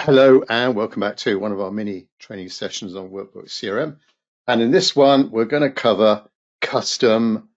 Hello and welcome back to one of our mini training sessions on Workbooks CRM. And in this one, we're going to cover custom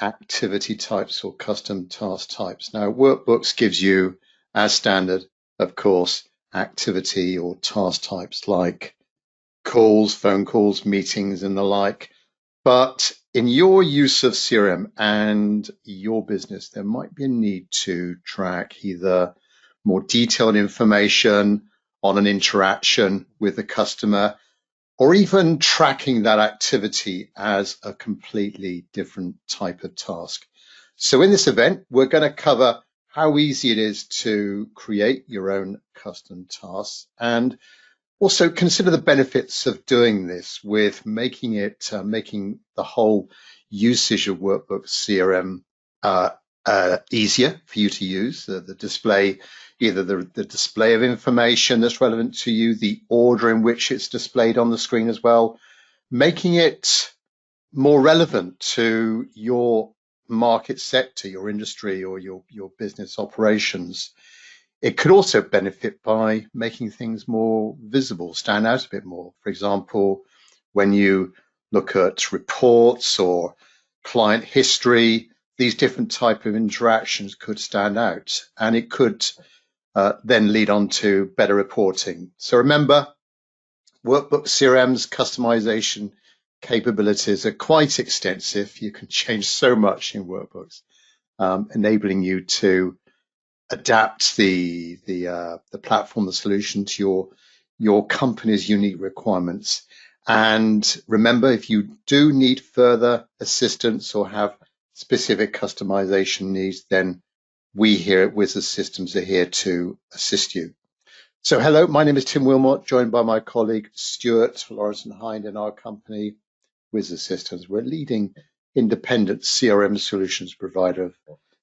activity types or custom task types. Now, Workbooks gives you, as standard, of course, activity or task types like calls, phone calls, meetings, and the like. But in your use of CRM and your business, there might be a need to track either more detailed information on an interaction with the customer, or even tracking that activity as a completely different type of task. So in this event, we're going to cover how easy it is to create your own custom tasks and also consider the benefits of doing this with making the whole usage of Workbooks CRM easier for you to use. The display, either the display of information that's relevant to you, the order in which it's displayed on the screen as well, making it more relevant to your market sector, your industry, or your business operations. It could also benefit by making things more visible, stand out a bit more. For example, when you look at reports or client history, these different type of interactions could stand out, and it could then lead on to better reporting. So remember, Workbook CRM's customization capabilities are quite extensive. You can change so much in Workbooks, enabling you to adapt the platform, the solution to your company's unique requirements. And remember, if you do need further assistance or have specific customization needs, then we here at Wizard Systems are here to assist you. So hello, my name is Tim Wilmot, joined by my colleague Stuart Lawrence and Hind in our company, Wizard Systems. We're a leading independent CRM solutions provider of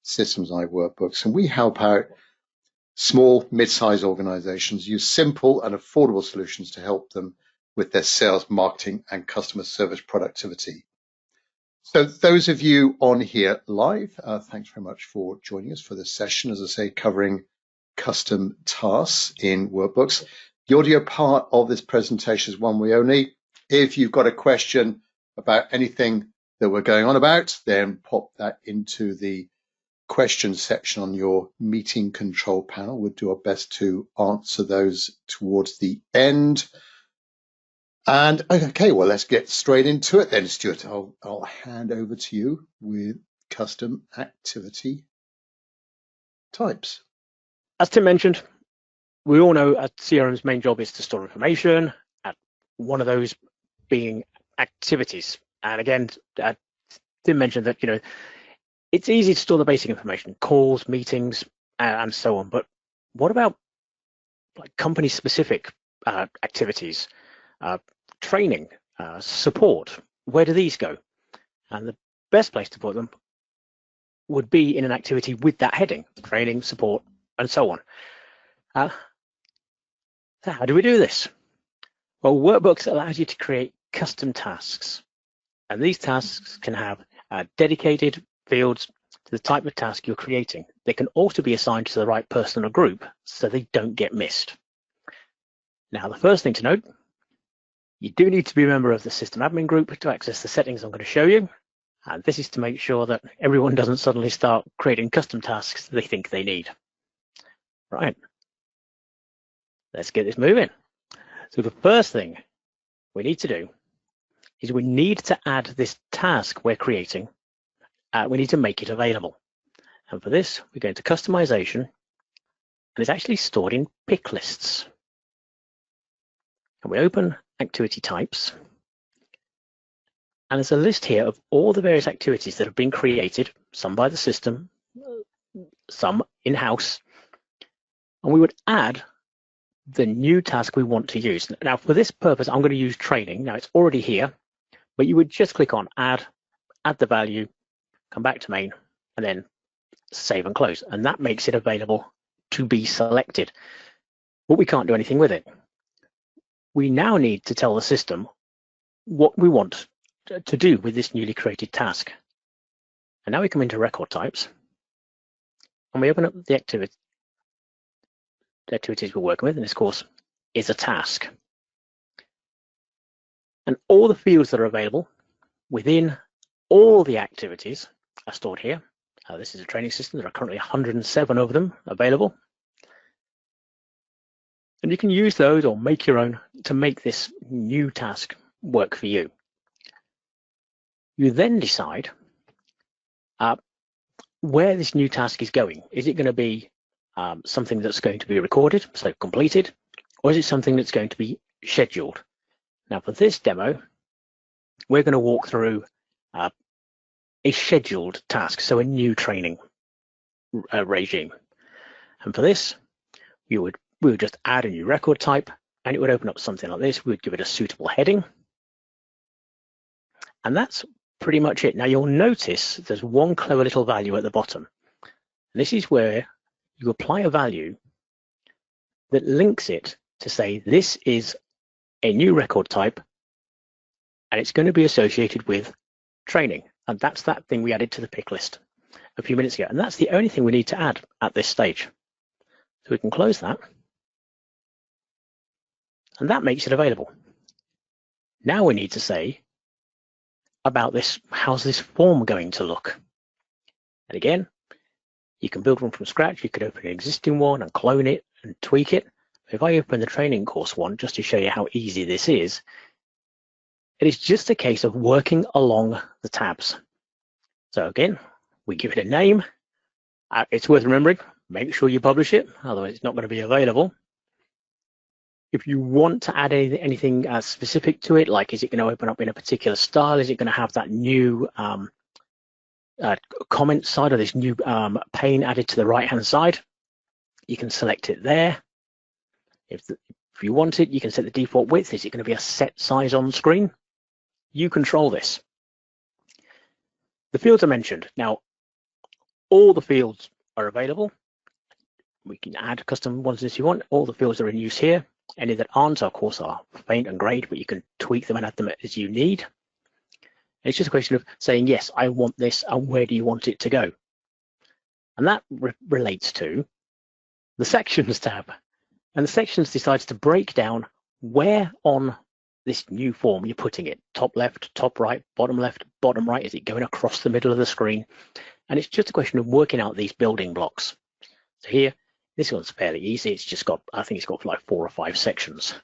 systems like Workbooks, and we help out small, mid-sized organizations use simple and affordable solutions to help them with their sales, marketing, and customer service productivity. So those of you on here live, thanks very much for joining us for this session, as I say, covering custom tasks in Workbooks. The audio part of this presentation is one way only. If you've got a question about anything that we're going on about, then pop that into the questions section on your meeting control panel. We'll do our best to answer those towards the end. And okay, well, let's get straight into it then, Stuart. I'll hand over to you with custom activity types. As Tim mentioned, we all know CRM's main job is to store information, one of those being activities. And again, Tim mentioned that, it's easy to store the basic information, calls, meetings, and so on. But what about like company-specific activities, training, support? Where do these go? And the best place to put them would be in an activity with that heading: training, support, and so on. So how do we do this? Well, Workbooks allows you to create custom tasks, and these tasks can have dedicated fields to the type of task you're creating. They can also be assigned to the right person or group so they don't get missed. Now, the first thing to note, you do need to be a member of the system admin group to access the settings I'm going to show you. And this is to make sure that everyone doesn't suddenly start creating custom tasks they think they need. Right, let's get this moving. So the first thing we need to do is we need to add this task we're creating. We need to make it available. And for this, we go into customization, and it's actually stored in pick lists. And we open activity types, and there's a list here of all the various activities that have been created, some by the system, some in-house, and we would add the new task we want to use. Now, for this purpose, I'm going to use training. Now, it's already here, but you would just click on add the value, come back to main, and then save and close. And that makes it available to be selected. But we can't do anything with it. We now need to tell the system what we want to do with this newly created task. And now we come into record types, and we open up the activities we're working with, in this course, is a task. And all the fields that are available within all the activities are stored here. This is a training system. There are currently 107 of them available. And you can use those or make your own to make this new task work for you. You then decide where this new task is going. Is it going to be something that's going to be recorded, so completed, or is it something that's going to be scheduled? Now for this demo, we're going to walk through a scheduled task, so a new training regime. And for this, we would just add a new record type, and it would open up something like this. We would give it a suitable heading. And that's pretty much it. Now you'll notice there's one clever little value at the bottom. This is where you apply a value that links it to say this is a new record type, and it's going to be associated with training. And that's that thing we added to the pick list a few minutes ago. And that's the only thing we need to add at this stage. So we can close that. And that makes it available. Now we need to say about this, how's this form going to look? And again, you can build one from scratch. You could open an existing one and clone it and tweak it. If I open the training course one, just to show you how easy this is, it is just a case of working along the tabs. So again, we give it a name. It's worth remembering, make sure you publish it, otherwise it's not going to be available. If you want to add anything specific to it, like is it going to open up in a particular style? Is it going to have that new comment side or this new pane added to the right-hand side? You can select it there. If you want it, you can set the default width. Is it going to be a set size on screen? You control this. The fields are mentioned. Now, all the fields are available. We can add custom ones if you want. All the fields are in use here. Any that aren't, of course, are faint and grayed, but you can tweak them and add them as you need. It's just a question of saying, yes, I want this, and where do you want it to go? And that relates to the Sections tab. And the Sections decides to break down where on this new form you're putting it. Top left, top right, bottom left, bottom right. Is it going across the middle of the screen? And it's just a question of working out these building blocks. So here, this one's fairly easy. It's just got, I think it's got like 4 or 5 sections.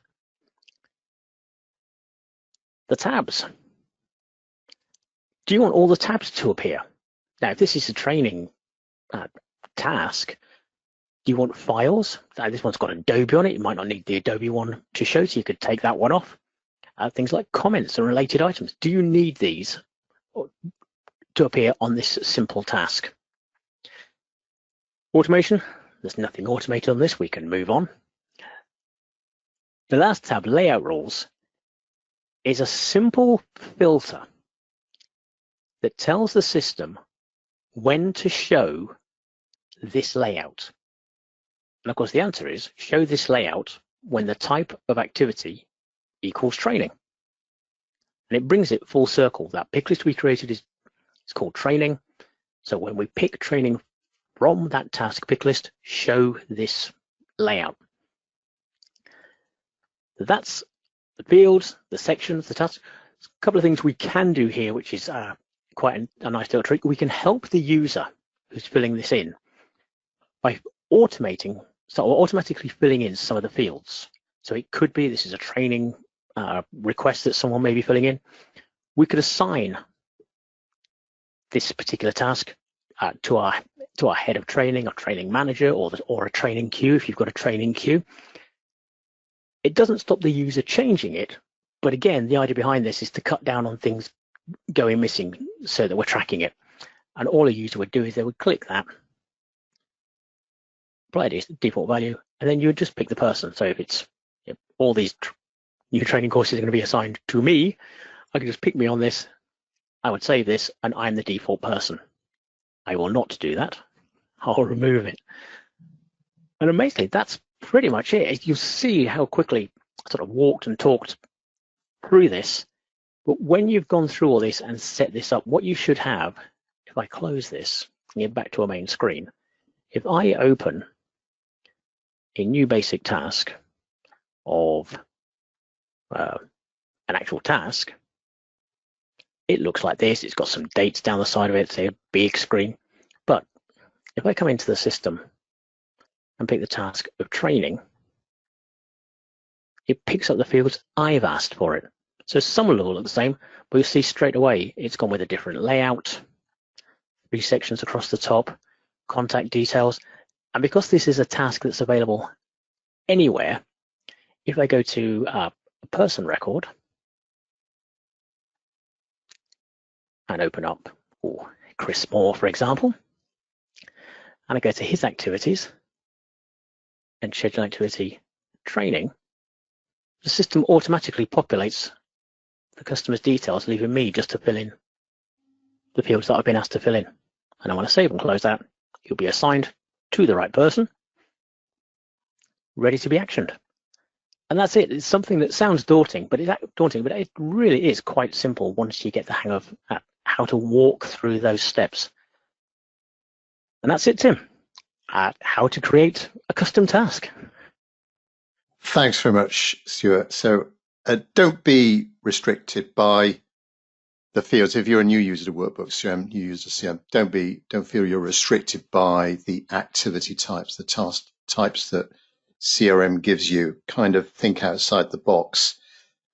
The tabs. Do you want all the tabs to appear? Now, if this is a training task, do you want files? This one's got Adobe on it. You might not need the Adobe one to show, so you could take that one off. Things like comments and related items. Do you need these to appear on this simple task? Automation. There's nothing automated on this. We can move on. The last tab, layout rules, is a simple filter that tells the system when to show this layout. And of course, the answer is show this layout when the type of activity equals training. And it brings it full circle. That pick list we created is called training. So when we pick training from that task pick list, show this layout. That's the fields, the sections, the tasks. A couple of things we can do here, which is quite a nice little trick. We can help the user who's filling this in by automatically filling in some of the fields. So it could be this is a training request that someone may be filling in. We could assign this particular task to our head of training, or training manager, or a training queue if you've got a training queue. It doesn't stop the user changing it, but again, the idea behind this is to cut down on things going missing so that we're tracking it. And all a user would do is they would click that, apply the default value, and then you would just pick the person. So if all these new training courses are going to be assigned to me, I can just pick me on this. I would save this, and I'm the default person. I will not do that. I'll remove it. And amazingly, that's pretty much it. You'll see how quickly I sort of walked and talked through this. But when you've gone through all this and set this up, what you should have, if I close this and get back to our main screen, if I open a new basic task, of an actual task, it looks like this. It's got some dates down the side of it, say a big screen. But if I come into the system and pick the task of training, it picks up the fields I've asked for it. So some of them will look the same, but you'll see straight away it's gone with a different layout, 3 sections across the top, contact details. And because this is a task that's available anywhere, if I go to a person record and open up Chris Moore, for example, and I go to his activities and schedule activity training, the system automatically populates the customer's details, leaving me just to fill in the fields that I've been asked to fill in. And I want to save and close that. You'll be assigned to the right person, ready to be actioned. And that's it. It's something that sounds daunting, but it really is quite simple once you get the hang of how to walk through those steps. And that's it, Tim. How to create a custom task. Thanks very much, Stuart. So don't be restricted by the fields. If you're a new user to Workbooks CRM, new user to CRM, don't feel you're restricted by the activity types, the task types that CRM gives you. Kind of think outside the box.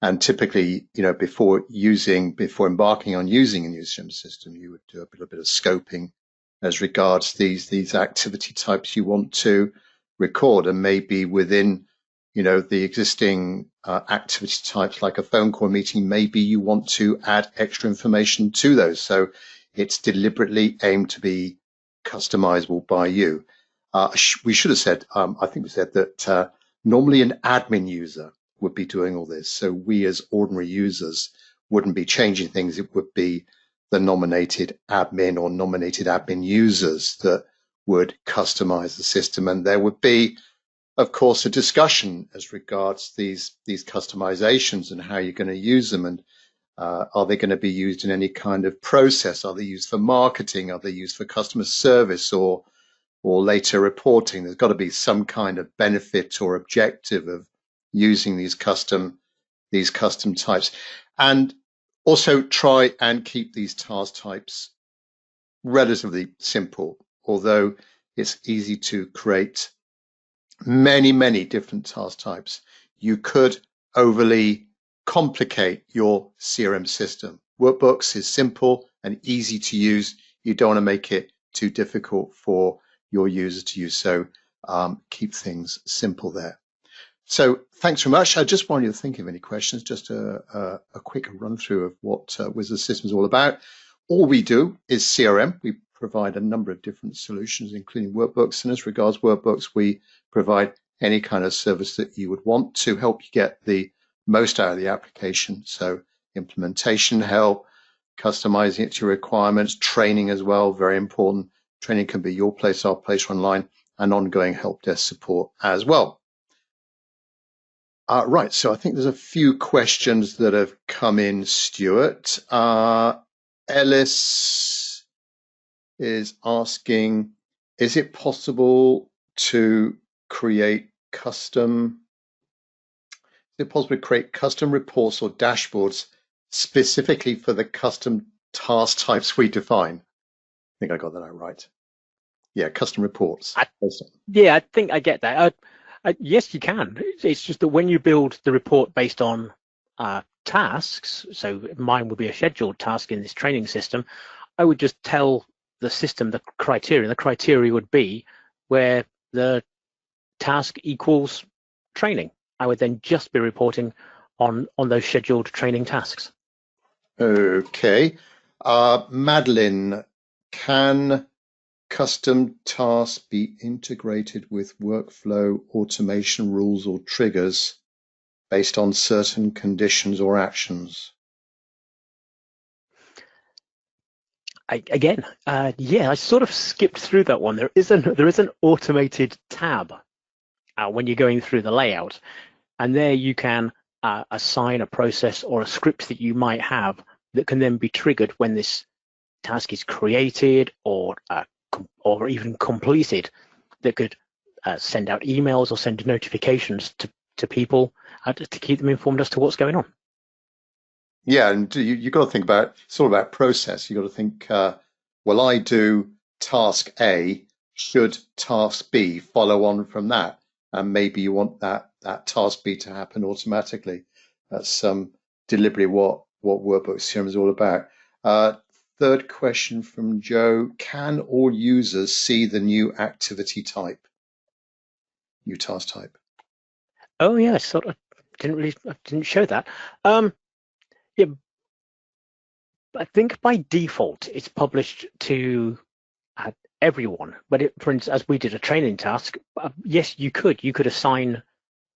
And typically, before embarking on using a new CRM system, you would do a little bit of scoping as regards these activity types you want to record, and maybe within the existing activity types, like a phone call meeting, maybe you want to add extra information to those. So it's deliberately aimed to be customizable by you. We should have said, I think we said that normally an admin user would be doing all this. So we as ordinary users wouldn't be changing things. It would be the nominated admin or nominated admin users that would customize the system. And there would be, of course, a discussion as regards these customizations and how you're going to use them, and are they going to be used in any kind of process? Are they used for marketing? Are they used for customer service or later reporting? There's got to be some kind of benefit or objective of using these custom types, and also try and keep these task types relatively simple, although it's easy to create many different task types. You could overly complicate your CRM system. Workbooks is simple and easy to use. You don't want to make it too difficult for your users to use. So keep things simple there. So thanks very much. I just wanted you to think of any questions, just a quick run through of what Wizard System is all about. All we do is CRM. We provide a number of different solutions, including workbooks. And as regards workbooks, we provide any kind of service that you would want to help you get the most out of the application. So implementation help, customizing it to your requirements, training as well, very important. Training can be your place, our place online, and ongoing help desk support as well. Right, so I think there's a few questions that have come in, Stuart. Ellis is asking, is it possible to create custom reports or dashboards specifically for the custom task types we define? I think I got that out right. Yeah, custom reports. I think I get that. Yes, you can. It's just that when you build the report based on tasks, so mine would be a scheduled task in this training system, I would just tell the system the criteria. The criteria would be where the task equals training. I would then just be reporting on those scheduled training tasks. Okay. Madeline, can custom tasks be integrated with workflow automation rules or triggers based on certain conditions or actions? I sort of skipped through that one. There is an automated tab when you're going through the layout, and there you can assign a process or a script that you might have that can then be triggered when this task is created or even completed, that could send out emails or send notifications to people. to keep them informed as to what's going on. Yeah, and you've got to think about, it's all about process. You've got to think, well, I do task A, should task B follow on from that? And maybe you want that task B to happen automatically. That's deliberately what Workbooks CRM is all about. Third question from Joe, can all users see the new activity type, new task type? Oh yeah, sort of didn't show that. Yeah, I think by default it's published to everyone. But for instance, as we did a training task, yes, you could assign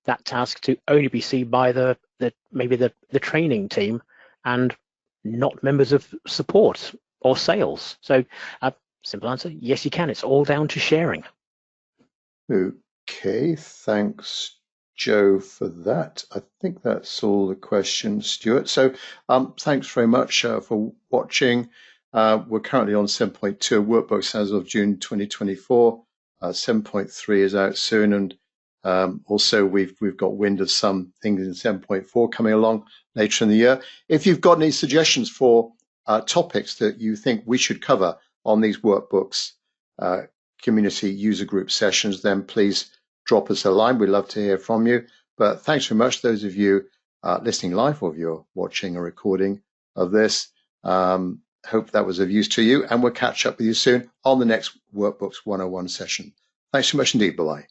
that task to only be seen by maybe the training team and not members of support or sales. So simple answer, yes, you can. It's all down to sharing. Okay, thanks, Joe, for that. I think that's all the questions, Stuart. So thanks very much for watching. We're currently on 7.2 Workbooks as of June 2024. 7.3 is out soon, and also we've got wind of some things in 7.4 coming along later in the year. If you've got any suggestions for topics that you think we should cover on these workbooks, community user group sessions, then please drop us a line. We'd love to hear from you. But thanks very much, those of you listening live, or if you're watching a recording of this. Hope that was of use to you, and we'll catch up with you soon on the next Workbooks 101 session. Thanks so much indeed. Bye-bye.